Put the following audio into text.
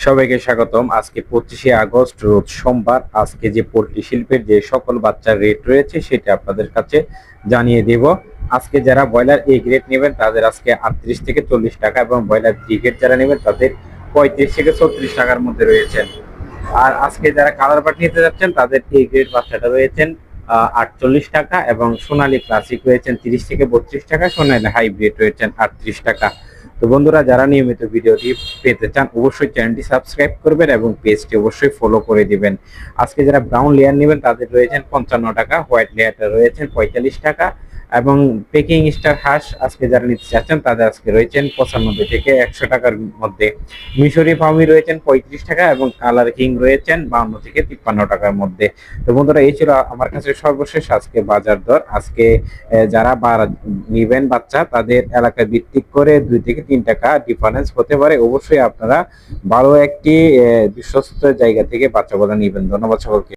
সবাইকে স্বাগতম। আজকে 25শে আগস্ট রোজ সোমবার। আজকে যে পোল্ট্রি শিল্পের যে সকল বাচ্চার রেট রয়েছে সেটা আপনাদের কাছে জানিয়ে দেব। আজকে যারা ব্রয়লার এ গ্রেড নেবেন তাদের আজকে 38 থেকে 40 টাকা এবং ব্রয়লার বি গ্রেড যারা নেবেন তাদের 35 থেকে 36 টাকার মধ্যে রয়েছেন। আর আজকে যারা কালার বাট নিতে যাচ্ছেন তাদের এ গ্রেড বাচ্চাটা রয়েছেন 48 টাকা এবং সোনালী ক্লাসিক রয়েছেন 30 থেকে 32 টাকা, সোনালী হাইব্রিড রয়েছেন 38 টাকা। তো বন্ধুরা, যারা নিয়মিত ভিডিওটি পেতে চান অবশ্যই চ্যানেলটি সাবস্ক্রাইব করবেন এবং পেজটি অবশ্যই ফলো করে দিবেন। আজকে যারা ব্রাউন লেয়ার নেবেন তাদের রয়েছেন 55 টাকা, হোয়াইট লেয়ারটা রয়েছেন 45 টাকা এবং পেকিং স্টার হাঁস আজকে যারা নিতে চাচ্ছেন তাদের আজকে রয়েছেন 95 থেকে 100 টাকার মধ্যে। মিশরি ফার্মি রয়েছেন 35 টাকা এবং কালার কিং রয়েছেন 52 থেকে 53 টাকার মধ্যে। তো বন্ধুরা, এই ছিল আমার কাছে সর্বশেষ আজকে বাজার দর। আজকে যারা নিবেন বাচ্চা তাদের এলাকা ভিত্তিক করে 2 থেকে 3 টাকা ডিফারেন্স হতে পারে। অবশ্যই আপনারা ভালো একটি বিশ্বস্ত জায়গা থেকে বাচ্চাগুলো নিবেন। ধন্যবাদ সকলকে।